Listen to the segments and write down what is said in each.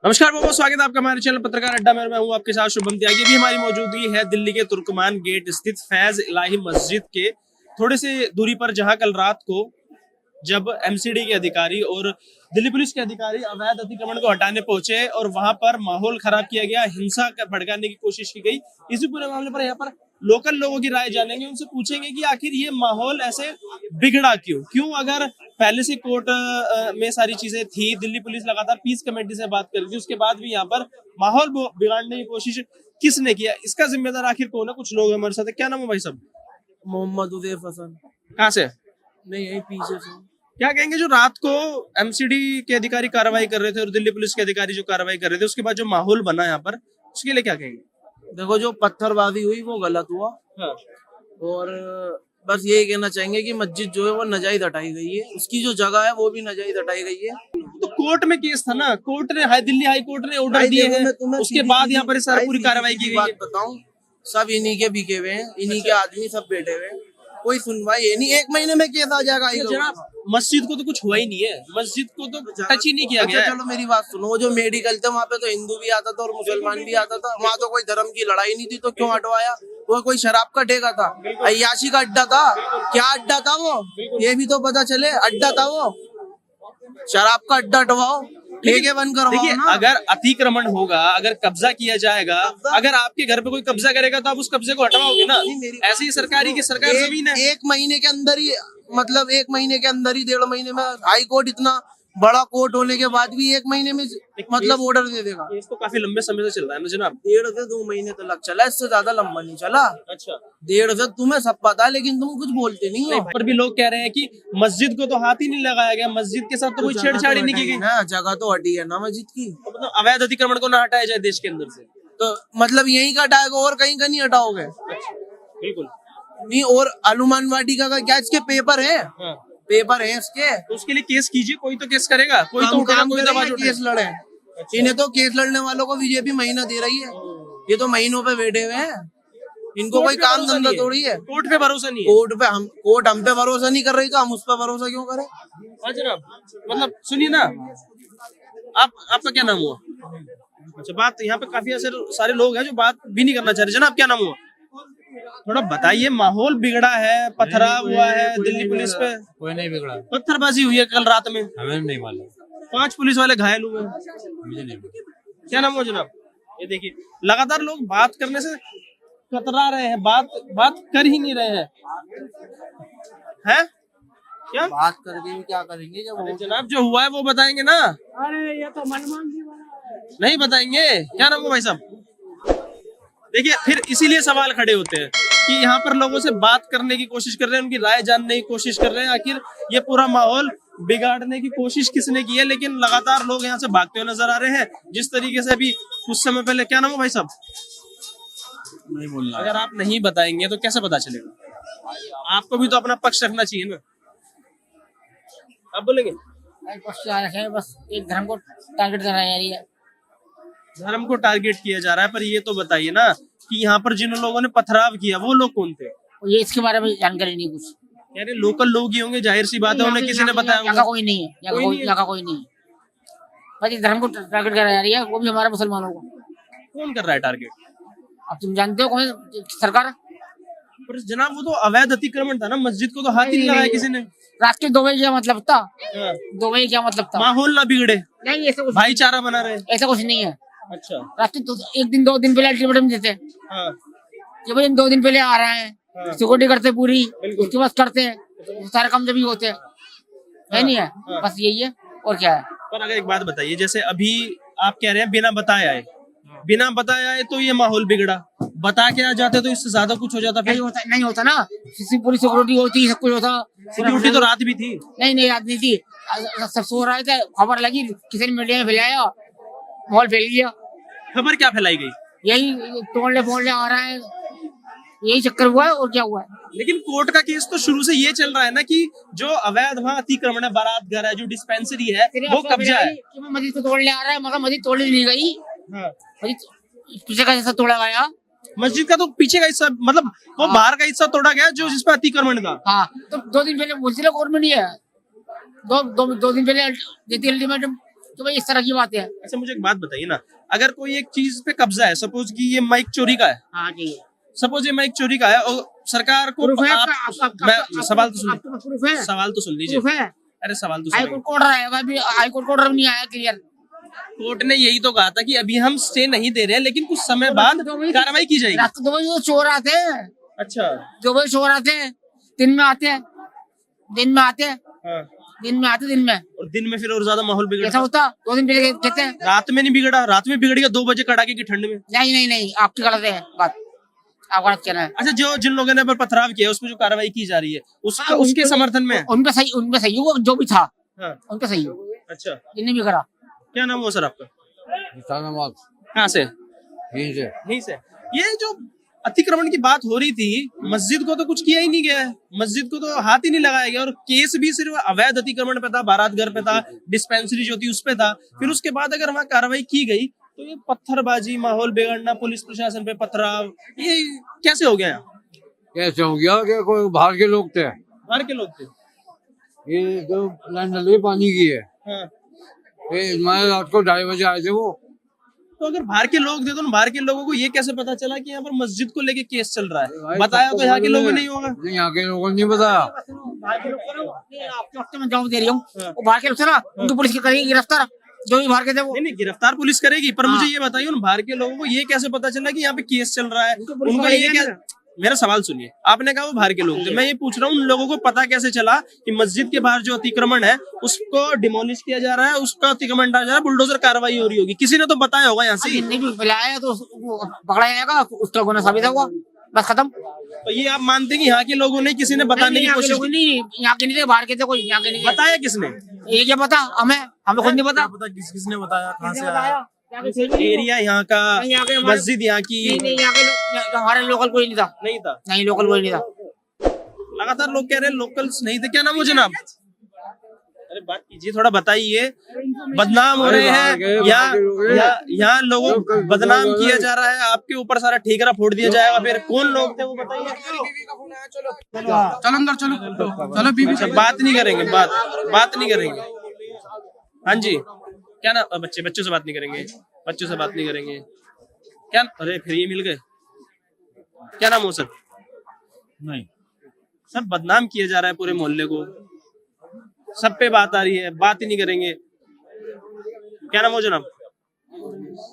नमस्कार बहुत बहुत स्वागत है आपका हमारे चैनल पत्रकार अड्डा में। मैं हूं आपके साथ शुभम त्यागी। अभी हमारी मौजूदगी है दिल्ली के तुर्कमान गेट स्थित फैज इलाही मस्जिद के थोड़े से दूरी पर, जहां कल रात को जब एमसीडी के अधिकारी और दिल्ली पुलिस के अधिकारी अवैध अतिक्रमण को हटाने पहुंचे और वहां पर माहौल खराब किया गया, हिंसा भड़काने की कोशिश की गई। इसी पूरे मामले पर यहाँ पर लोकल लोगों की राय जानेंगे, उनसे पूछेंगे कि आखिर ये माहौल ऐसे बिगड़ा क्यों। अगर पहले से कोर्ट में सारी चीजें थी, दिल्ली पुलिस लगातार पीस कमेटी से बात कर रही थी, उसके बाद भी यहाँ पर माहौल बिगाड़ने की कोशिश किसने किया, इसका जिम्मेदार आखिर कौन है? कुछ लोग हमारे साथ है। क्या नाम है भाई साहब? मोहम्मद उदैफ हसन। कहाँ से? नहीं, यही पीछे से। क्या कहेंगे जो रात को एमसीडी के अधिकारी कार्रवाई कर रहे थे और दिल्ली पुलिस के अधिकारी जो कार्रवाई कर रहे थे, उसके बाद जो माहौल बना यहाँ पर, उसके लिए क्या कहेंगे? देखो, जो पत्थरबाजी हुई वो गलत हुआ। हाँ। और बस यही कहना चाहेंगे कि मस्जिद जो है वो नाजायज हटाई गई है, उसकी जो जगह है वो भी नाजायज हटाई गई है। तो कोर्ट में केस था ना, कोर्ट ने दिल्ली हाई कोर्ट ने ऑर्डर दिए हैं, उसके बाद यहाँ पर सारी पूरी कार्रवाई की गई है। बात बताऊं, सब इन्हीं के बिके हुए हैं, इन्हीं के आदमी सब बैठे हुए हैं, कोई सुनवाई है नहीं। 1 महीने में केस आ जाएगा। जनाब, मस्जिद को तो कुछ हुआ ही नहीं है, मस्जिद को तो टच ही नहीं किया गया है। चलो मेरी बात सुनो, वो जो मेडिकल थे वहाँ पे तो हिंदू भी आता था और मुसलमान भी आता था, वहाँ तो कोई धर्म की लड़ाई नहीं थी, तो क्यों हटवाया? वो कोई शराब का ठेका था, अय्याशी का अड्डा था। क्या अड्डा था वो, ये भी तो पता चले। अड्डा था वो, शराब का अड्डा हटवाओ, ठेके बंद करवाओ। देखिए, अगर अतिक्रमण होगा, अगर कब्जा किया जाएगा, अगर आपके घर पे कोई कब्जा करेगा तो आप उस कब्जे को हटवाओगे ना। ऐसे ही सरकारी की सरकार जमीन है। 1 महीने के अंदर ही, मतलब 1 महीने के अंदर ही, 1.5 महीने में हाई कोर्ट, इतना बड़ा कोर्ट होने के बाद भी 1 महीने में मतलब ऑर्डर दे देगा। केस तो काफी लंबे समय से चल रहा है ना जनाब। 1.5 से 2 महीने तो लग चला, इससे ज्यादा लंबा नहीं चला। अच्छा, 1.5 से तुम्हें सब पता है, लेकिन तुम कुछ बोलते नहीं हो। पर भी लोग कह रहे हैं कि मस्जिद को तो हाथ ही नहीं लगाया गया, मस्जिद के साथ तो कोई छेड़छाड़ी नहीं की गई ना, जगह तो हटी है ना मस्जिद की। मतलब अवैध अतिक्रमण को ना हटाया जाए देश के अंदर से, तो मतलब यहीं का हटाएगा और कहीं का नहीं हटाओगे? बिल्कुल नहीं। और हनुमान वाटिका का क्या इसके पेपर है? हाँ। पेपर है इसके, तो उसके लिए केस कीजिए, कोई तो केस करेगा, कोई तो उठेगा, कोई तो आवाज उठाएगा। केस लड़े। इन्हें तो केस लड़ने वालों को बीजेपी महीना दे रही है, ये तो महीनों पे बैठे हुए हैं, इनको कोई काम धंधा थोड़ी है। कोर्ट पे भरोसा नहीं है। कोर्ट हम पे भरोसा नहीं कर रही, तो हम उस पर भरोसा क्यों करें? हाँ जनाब, मतलब सुनिए ना, आपका क्या नाम हुआ? अच्छा, बात यहाँ पे काफी ऐसे सारे लोग हैं जो बात भी नहीं करना चाह रहे। जनाब, क्या नाम हुआ? थोड़ा बताइए। माहौल बिगड़ा है, पथराव हुआ है दिल्ली पुलिस पे। कोई नहीं बिगड़ा, पत्थरबाजी हुई है कल रात में, हमें नहीं मालूम, 5 पुलिस वाले घायल हुए हैं। मुझे नहीं मालूम। क्या नाम हुआ जनाब? ये देखिए, लगातार लोग बात करने से कतरा रहे हैं, बात कर ही नहीं रहे हैं। क्या बात करके भी क्या करेंगे जब अरे जनाब, जो हुआ है वो बताएंगे ना। अरे ये तो मनमान जी बना नहीं बताएंगे? क्या नाम है भाई साहब? देखिए, फिर इसीलिए सवाल खड़े होते हैं कि यहाँ पर लोगों से बात करने की कोशिश कर रहे हैं, उनकी राय जानने की कोशिश कर रहे हैं, आखिर ये पूरा माहौल बिगाड़ने की कोशिश किसने की है। लेकिन लगातार लोग यहाँ से भागते हुए नजर आ रहे हैं, जिस तरीके से अभी कुछ समय पहले। क्या नाम है भाई साहब? नहीं बोलना। अगर आप नहीं बताएंगे तो कैसे पता चलेगा? आपको भी तो अपना पक्ष रखना चाहिए ना। आप बोलेंगे? बस एक धर्म को टारगेट कर रहा है। धर्म को टारगेट किया जा रहा है, पर ये तो बताइए ना कि यहाँ पर जिन लोगों ने पथराव किया वो लोग कौन थे? ये इसके बारे में जानकारी नहीं कुछ। यार लोकल लोग ही होंगे, जाहिर सी बात है, उन्हें किसी ने बताया यहाँ का कोई नहीं है, यहाँ का कोई नहीं है। बस एक धर्म को टारगेट करा जा रही है, वो भी हमारे मुसलमानों को। कौन कर रहा है टारगेट? अब तुम जानते हो कौन सरकार? पर जनाब, वो तो अवैध अतिक्रमण था ना, मस्जिद को तो हाथ ही नहीं लगाया किसी ने। रात के 2 बजे क्या मतलब था? 2 बजे क्या मतलब था? माहौल ना बिगड़े, नहीं, ऐसा कुछ भाईचारा बना रहे। ऐसा कुछ नहीं है। अच्छा, रात के 1 दिन 2 दिन पहले अल्टीमेटम देते हैं, हाँ, ये भाई 2 दिन पहले आ रहा है, सिक्योरिटी करते पूरी, उसके बाद करते हैं सारे काम जब ही होते हैं, है नहीं है? बस यही है, और क्या है? पर अगर एक बात बताइए, जैसे अभी आप कह रहे हैं बिना बताए आए, तो ये माहौल बिगड़ा। बता के आ जाते तो इससे ज्यादा कुछ हो जाता। फिर नहीं होता ना, पूरी सिक्योरिटी होती, सब कुछ होता। सिक्योरिटी तो रात भी थी। नहीं, रात नहीं थी, सब सो रहे थे, खबर लगी, किसी ने मीडिया में फैलाया, माहौल फैल गया। खबर क्या फैलाई गई? यही तोड़ने आ रहा है, यही चक्कर हुआ है, और क्या हुआ है? लेकिन कोर्ट का केस तो शुरू से ये चल रहा है ना कि जो अवैध वहाँ अतिक्रमण है, बारात घर है, जो डिस्पेंसरी है, वो कब्जा है। मस्जिद को तोड़ने आ रहा है, मगर मस्जिद तोड़ी नहीं गई। हाँ। मस्जिद पीछे का हिस्सा तोड़ा गया। मस्जिद का तो पीछे का हिस्सा, मतलब वो बाहर का हिस्सा तोड़ा गया जो जिसपे अतिक्रमण था। हाँ, तो 2 दिन पहले मुझसे कोर्ट में नहीं है, 2 दिन पहले देती अल्टीमेटम, तो भाई इस तरह की बात है। अच्छा मुझे एक बात बताइए ना, अगर कोई एक चीज पे कब्जा है, सपोज कि ये माइक चोरी का है, हाँ जी, सपोज ये माइक चोरी का है और सरकार को प्रूफ है आप, मैं सवाल तो आपके पास प्रूफ है? सवाल तो सुन लीजिए, प्रूफ है? अरे सवाल तो हाई सुनिए। कोर्ट का ऑर्डर आया, अभी हाई कोर्ट का ऑर्डर नहीं आया क्लियर। कोर्ट ने यही तो कहा था कि अभी हम स्टे नहीं दे रहे हैं, लेकिन कुछ समय बाद कार्रवाई की जाएगी। रात को 2 बजे चोर आते हैं, अच्छा 2 बजे चोर आते हैं, दिन में आते हैं, दिन में आते हैं, हाँ। दिन में आते दिन में। और दिन में फिर और ज्यादा माहौल ऐसा बिगड़ता, होता 2 दिन पहले कहते हैं। रात में नहीं बिगड़ा, रात में बिगड़ गया 2 बजे कड़ाके की ठंड में। नहीं नहीं नहीं, आपकी गलत है बात, आप गलत कह रहे हैं। अच्छा जो जिन लोगों ने पर पथराव किया उसमें जो कार्रवाई की जा रही है उसका उसके समर्थन में है? उनपे सही हो जो भी था, हाँ। उनपे सही हो, अच्छा जिन्हें भी करा। क्या नाम हुआ सर आपका? इस्लामाबाद कहाँ से? यहीं से। यहीं से। ये जो अतिक्रमण की बात हो रही थी, मस्जिद को तो कुछ किया ही नहीं गया है, मस्जिद को तो हाथ ही नहीं लगाया गया, और केस भी सिर्फ अवैध अतिक्रमण पे था, बारात घर पे था, डिस्पेंसरी जो थी उस पे था। फिर उसके बाद अगर वहाँ कार्रवाई की गई तो ये पत्थरबाजी, माहौल बिगड़ना, पुलिस प्रशासन पे पथराव, ये कैसे हो गया? कैसे हो गया कि कोई बाहर के लोग थे, बाहर के लोग थे। ये जो लाइन डली है पानी की है, हाँ। ये हमारे रात को 2:30 बजे आए थे वो। तो अगर बाहर के लोग थे तो बाहर के लोगों को ये कैसे पता चला कि यहाँ पर मस्जिद को लेके केस चल रहा है? भाई, बताया सबको तो यहाँ के मालूम लोगों है। ने ही होगा। नहीं, यहाँ के लोगों ने नहीं बताया। आपके वक्त में जवाब दे रही हूँ, वो बाहर के लोग थे ना, उनको पुलिस की करेगी गिरफ्तार, जो भी बाहर के थे वो। नहीं नहीं, गिरफ्तार पुलिस करेगी, पर मुझे ये बताइए उन बाहर के लोगों को ये कैसे पता चला कि यहाँ पे केस चल रहा है? उनको ये क्या, मेरा सवाल सुनिए, आपने कहा वो बाहर के लोग थे, मैं ये पूछ रहा हूँ उन लोगों को पता कैसे चला कि मस्जिद के बाहर जो अतिक्रमण है उसको डिमोलिश किया जा रहा है, उसका अतिक्रमण हटाया जा रहा है, बुलडोजर कार्रवाई हो रही होगी, किसी ने तो बताया होगा यहाँ से। नहीं भी बुलाया तो पकड़ा जाएगा, उसका गुना साबित होगा, बस खत्म। तो ये आप मानते हैं कि यहाँ के लोगों ने किसी ने बताने की कोशिश की? नहीं, यहाँ के नहीं थे, बाहर के थे, कोई यहाँ के नहीं थे। बताया किसने? ये क्या पता हमें खुद नहीं पता। किसने बताया, कहाँ से बताया? आया? एरिया यहाँ का, नहीं, यहाँ के हमारे- मस्जिद यहाँ की नहीं, यहाँ के हमारे लोकल कोई नहीं था, नहीं था। नहीं लोकल कोई नहीं था। लगातार लोग कह रहे हैं लोकल्स नहीं थे। क्या नाम हो जनाब? अरे बात कीजिए, थोड़ा बताइए। बदनाम हो रहे हैं यहाँ लोगों को बदनाम किया जा रहा है, आपके ऊपर सारा ठीकरा फोड़ दिया जाएगा। फिर कौन लोग थे वो बताइए। चलो अंदर चलो बीबी अच्छा, बात नहीं करेंगे, बात नहीं करेंगे। हाँ जी, क्या ना, बच्चों से बात नहीं करेंगे, बच्चों से बात नहीं करेंगे। क्या, अरे फिर ये मिल गए। क्या नाम हो सर? नहीं, सब बदनाम किया जा रहा है पूरे मोहल्ले को, सब पे बात आ रही है, बात ही नहीं करेंगे। क्या नाम हो जनाब?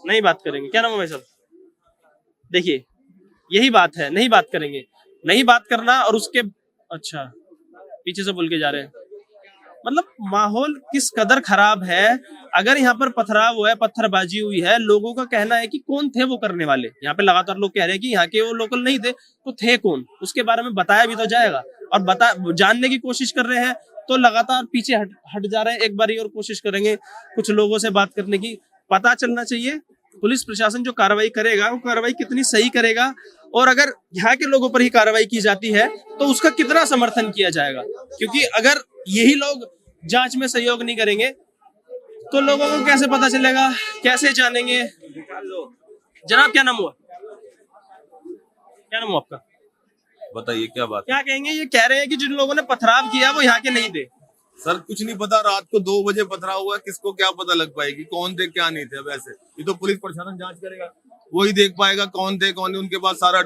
नहीं बात करेंगे। क्या नाम हो भाई साहब? देखिए यही बात है, नहीं बात करेंगे, नहीं बात करना। और उसके अच्छा पीछे से बोल के जा रहे हैं, मतलब माहौल किस कदर खराब है। अगर यहाँ पर पथराव हुआ है, पत्थरबाजी हुई है, लोगों का कहना है कि कौन थे वो करने वाले। यहाँ पे लगातार लोग कह रहे हैं कि यहाँ के वो लोकल नहीं थे, तो थे कौन, उसके बारे में बताया भी तो जाएगा। और जानने की कोशिश कर रहे हैं तो लगातार पीछे हट जा रहे हैं। एक बारी और कोशिश करेंगे कुछ लोगों से बात करने की। पता चलना चाहिए पुलिस प्रशासन जो कार्रवाई करेगा वो कार्रवाई कितनी सही करेगा, और अगर यहाँ के लोगों पर ही कार्रवाई की जाती है तो उसका कितना समर्थन किया जाएगा। क्योंकि अगर यही लोग जांच में सहयोग नहीं करेंगे तो लोगों को कैसे पता चलेगा, कैसे जानेंगे। जनाब क्या नाम हुआ? क्या नाम हुआ आपका? बताइए क्या बात क्या कहेंगे? ये कह रहे हैं कि जिन लोगों ने पथराव किया वो यहाँ के नहीं थे। सर? कुछ नहीं पता, रात को 2 बजे पथरा हुआ, किसको क्या पता लग पाएगी कौन थे क्या नहीं थे। अब ऐसे ये तो पुलिस प्रशासन जांच करेगा, वही देख पाएगा कौन थे कौन नहीं। उनके पास सारा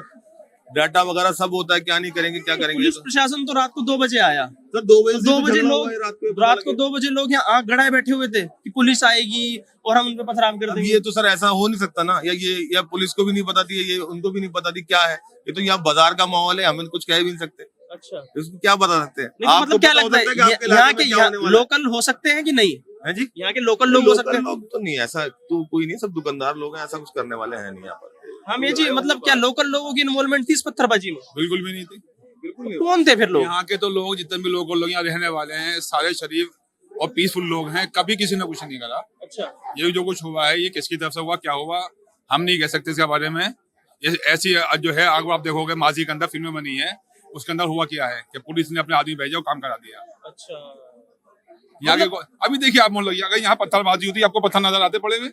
डाटा वगैरह सब होता है, क्या नहीं करेंगे क्या करेंगे। पुलिस प्रशासन तो रात को 2 बजे आया। सर 2 बजे 2 बजे लोग, रात को दो 2 बजे लोग यहाँ आग गड़ाए बैठे हुए थे कि पुलिस आएगी और हम उन पे पथराव कर देंगे। ये तो सर ऐसा हो नहीं सकता ना, या पुलिस को भी नहीं पता थी, ये उनको भी नहीं पता थी क्या है। ये तो यहाँ बाजार का माहौल है, हम कुछ कह भी नहीं सकते। अच्छा, इसको क्या बता सकते हैं? नहीं, तो मतलब क्या लगता है यहाँ के लोकल लोकल हो सकते हैं कि नहीं? है जी, यहाँ के लोकल लोग हो सकते हैं? लोग तो नहीं, ऐसा तो कोई नहीं, सब दुकानदार लोग हैं, ऐसा कुछ करने वाले हैं नहीं यहाँ पर। हम ये जी, मतलब क्या लोकल लोगों की इन्वॉल्वमेंट थी इस पत्थरबाजी में? बिल्कुल भी नहीं थी, बिल्कुल नहीं। कौन थे फिर लोग? यहाँ के तो लोग जितने भी लोग यहाँ रहने वाले हैं सारे शरीफ और पीसफुल लोग हैं, कभी किसी ने कुछ नहीं करा। अच्छा, ये जो कुछ हुआ है ये किसकी तरफ से हुआ, क्या हुआ, हम नहीं कह सकते इसके बारे में। ये ऐसी जो है आगे आप देखोगे माजी के अंदर फिल्में बनी है, उसके अंदर हुआ क्या है कि पुलिस ने अपने आदमी भेजा और काम करा दिया। अच्छा, यहाँ के अभी देखिए आप मान लो अगर यहाँ पत्थरबाजी होती आपको पत्थर नजर आते पड़े हुए,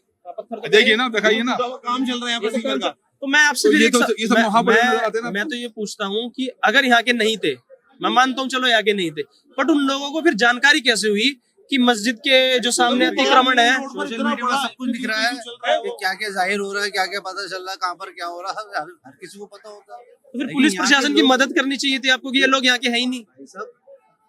देखिए ना, दिखाइए ना, काम चल रहा है यहाँ पर सीकर का। तो मैं आपसे तो फिर ये एक तो- सा- ये सब मैं- महाबड़े मैं- नजर आते हैं ना। मैं तो ये पूछता हूँ कि अगर यहाँ के नहीं थे, मैं मानता हूँ चलो यहाँ के नहीं थे, बट उन लोगों को फिर जानकारी कैसे हुई कि मस्जिद के जो सामने अतिक्रमण है, सोशल मीडिया पर सब कुछ दिख रहा है कि क्या क्या जाहिर हो रहा है, क्या क्या पता चल रहा है, कहाँ पर क्या हो रहा है, हर किसी को पता होता है। तो फिर लेकिन पुलिस यहाँ प्रशासन के की लोग- मदद करनी चाहिए थी आपको कि ये लोग यहाँ के है ही नहीं। सब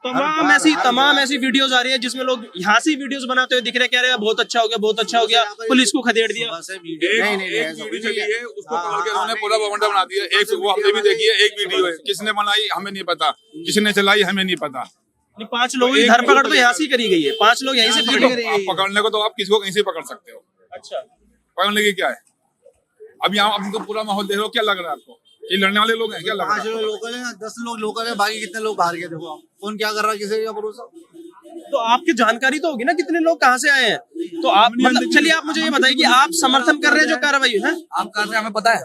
तमाम ऐसी वीडियोस आ रही है जिसमें लोग यहाँ से वीडियोस बनाते हुए दिख रहे हैं, कह रहे हैं बहुत अच्छा हो गया, बहुत अच्छा हो गया, पुलिस को खदेड़ दिया। सुबह से वीडियो नहीं नहीं एक ऐसा वीडियो कुछ नहीं चली है। है, उसको पकड़ के उन्होंने पूरा बवंडर बना दिया। एक वो हमने भी देखी है, एक वीडियो है, किसने बनाई हमें नहीं पता, किसने चलाई हमें नहीं पता। 5 लोगों की धरपकड़ तो यहाँ से ही करी गई है, 5 लोग यहीं से पकड़े गए। आप पकड़ने को तो आप किसी को कहीं से पकड़ सकते हो, अच्छा, पकड़ने की क्या है। अब यहाँ अब तो पूरा माहौल देख रहे हो, क्या लग रहा है आपको? ये लड़ने वाले लोग हैं, क्या लग रहा 5 है? लोग लोकल है, 10 लोग लोकल है, बाकी कितने लोग बाहर के। देखो आप कौन क्या कर रहा है, किसी का भरोसा। तो आपकी जानकारी तो होगी ना कितने लोग कहाँ से आए हैं, तो आप मतलब चलिए आप मुझे ये बताइए कि आप समर्थन कर रहे हैं जो कार्रवाई है। आप कहाँ से हमें पता है?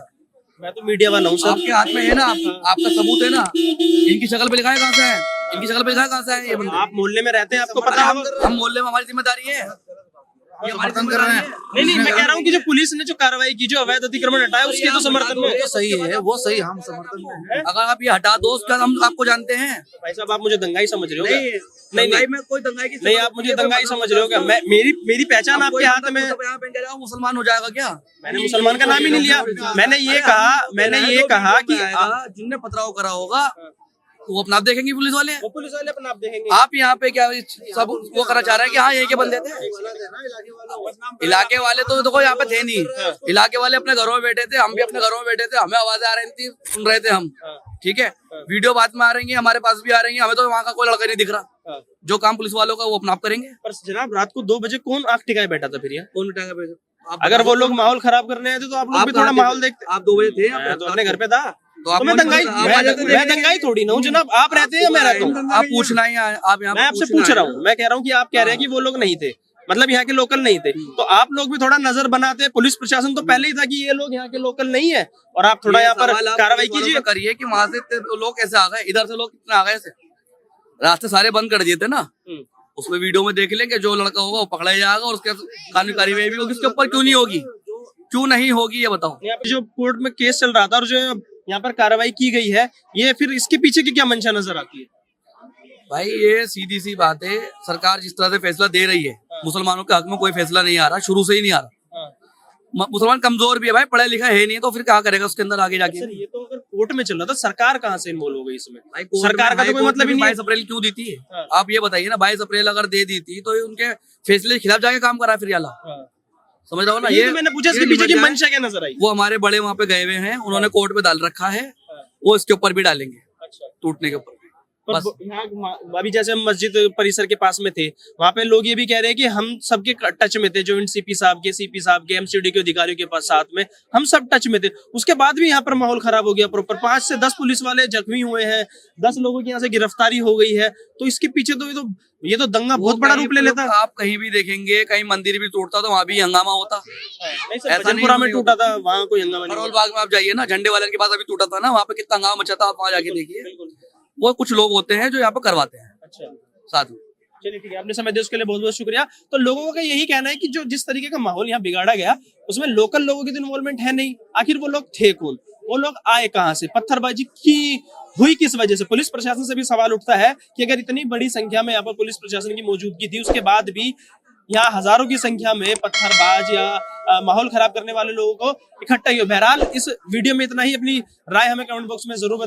मैं तो मीडिया वाला हूँ सर। आपके हाथ में है ना, आपका सबूत है ना, इनकी शक्ल पे लिखा है कहाँ से है, इनकी शक्ल पे लिखा है कहाँ से है ये बंदे। आप मोहल्ले में रहते हैं, आपको पता होगा। हम मोहल्ले में हमारी जिम्मेदारी है, ये हमारी समर्थन कर रहे हैं। नहीं, मैं कह रहा हूँ कि जो पुलिस ने जो कार्रवाई की, जो अवैध अतिक्रमण हटाया, उसके तो समर्थन में। तो सही है, वो सही, हम समर्थन में हैं। अगर आप ये हटा दो उसका हम आपको जानते हैं। भाई साहब आप मुझे दंगाई समझ रहे हो क्या? नहीं दंगाई में कोई दंगाई की नहीं, आप मुझे दंगाई समझ रहे हो क्या? मैं मेरी पहचान आपके हाथ में। यहाँ पे कह रहा हूँ मुसलमान हो जाएगा क्या? मैंने मुसलमान का नाम ही नहीं लिया। मैंने ये कहा कि जिनने पथराव करा होगा वो अपना आप देखेंगे पुलिस वाले। वो पुलिस वाले अपना आप देखेंगे। आप यहाँ पे क्या सब वो करना चाह रहे हैं कि हाँ यही के बंदे थे। इलाके वाले तो देखो यहाँ पे थे नहीं, इलाके वाले अपने घरों में बैठे थे, हम भी अपने घरों में बैठे थे, हमें आवाजें आ रही थी, सुन रहे थे हम। ठीक है, वीडियो बाद में आ रही है, हमारे पास भी आ रही है, हमें तो वहाँ का कोई लड़का नहीं दिख रहा। जो काम पुलिस वालों का वो अपना आप करेंगे। पर जनाब रात को 2 बजे कौन आंख टिकाए बैठा था फिर यहाँ? कौन उठाएगा पैसे? अगर वो लोग माहौल खराब करने आए थे तो आप लोग भी थोड़ा माहौल देखते। आप 2 बजे थे यहाँ मैं पे? तो अपने घर पे था। तो आप मैं दंगाई थोड़ी ना हूँ जनाब। आप रहते हैं या मैं रहता हूँ? आप पूछना ही आप यहाँ मैं आपसे पूछ रहा हूँ। मैं कह रहा हूँ कि आप कह रहे हैं कि वो लोग नहीं थे, मतलब यहाँ के लोकल नहीं थे, तो आप लोग भी थोड़ा नजर बनाते। पुलिस प्रशासन तो पहले ही था कि ये लोग यहाँ के लोकल नहीं है, और आप थोड़ा यहाँ पर कार्रवाई कीजिए। करिए कि वहां से इतने लोग कैसे आ गए, इधर से लोग कितने आ गए ऐसे। रास्ते सारे बंद कर दिए थे ना, उसमें वीडियो में देख लेंगे, जो लड़का होगा वो पकड़ा जाएगा और उसके कानूनी कार्रवाई भी होगी। उसके ऊपर क्यों नहीं होगी, क्यों नहीं होगी ये बताओ। यहाँ पे जो कोर्ट में केस चल रहा था और जो यहाँ पर कार्रवाई की गई है, ये फिर इसके पीछे की क्या मंशा नजर आती है? भाई ये सीधी सी बात है, सरकार जिस तरह से फैसला दे रही है, मुसलमानों के हक में कोई फैसला नहीं आ रहा, शुरू से ही नहीं आ रहा। मुसलमान कमजोर भी है भाई, पढ़ा लिखा है नहीं, तो फिर क्या करेगा उसके अंदर आगे जाके। सर ये तो अगर कोर्ट में चल रहा था, सरकार कहाँ से इन्वॉल्व हो गई इसमें? भाई कोर्ट सरकार का तो कोई मतलब ही नहीं है। 22 अप्रैल क्यों दी थी? हाँ। आप ये बताइए ना, 22 अप्रैल अगर दे दी थी तो ये उनके फैसले के खिलाफ जाके काम करा फिर याला, समझ रहे हो ना। ये तो मैंने पूछा, इसके पीछे की मंशा क्या नजर आई? वो हमारे बड़े वहाँ पे गए हुए हैं, उन्होंने कोर्ट में डाल रखा है, वो इसके ऊपर भी डालेंगे, अच्छा, टूटने के ऊपर। पर बस। यहाँ अभी जैसे हम मस्जिद परिसर के पास में थे, वहाँ पे लोग ये भी कह रहे हैं कि हम सबके टच में थे, जॉइंट सीपी साहब के, सीपी साहब के, एमसीडी के अधिकारियों के पास साथ में हम सब टच में थे। उसके बाद भी यहाँ पर माहौल खराब हो गया प्रॉपर। 5 से 10 पुलिस वाले जख्मी हुए हैं, 10 लोगों की यहाँ से गिरफ्तारी हो गई है। तो इसके पीछे तो ये तो दंगा बहुत बड़ा रूप ले लेता। आप कहीं भी देखेंगे, कहीं मंदिर भी टूटता तो वहाँ भी हंगामा होता। नहीं सर, भजनपुरा में टूटा था, वहाँ कोई हंगामा नहीं करोल बाग में आप जाइए ना, झंडे वाले के पास अभी टूटा था ना, वहाँ पे कितना हंगामा मचा था, आप वहाँ जाके देखिए। वो कुछ लोग होते हैं जो यहाँ पे करवाते हैं। अच्छा, साथ में चलिए ठीक है, आपने समय दिया उसके लिए बहुत बहुत शुक्रिया। तो लोगों का यही कहना है कि जो जिस तरीके का माहौल यहाँ बिगाड़ा गया, उसमें लोकल लोगों की तो इन्वॉल्वमेंट है नहीं। आखिर वो लोग थे कौन, वो लोग आए कहाँ से, पत्थरबाजी की हुई किस वजह से? पुलिस प्रशासन से भी सवाल उठता है कि अगर इतनी बड़ी संख्या में यहाँ पर पुलिस प्रशासन की मौजूदगी थी, उसके बाद भी यहाँ हजारों की संख्या में पत्थरबाज या माहौल खराब करने वाले लोगों को इकट्ठा ही हो। बहरहाल इस वीडियो में इतना ही। अपनी राय हमें कमेंट बॉक्स में जरूर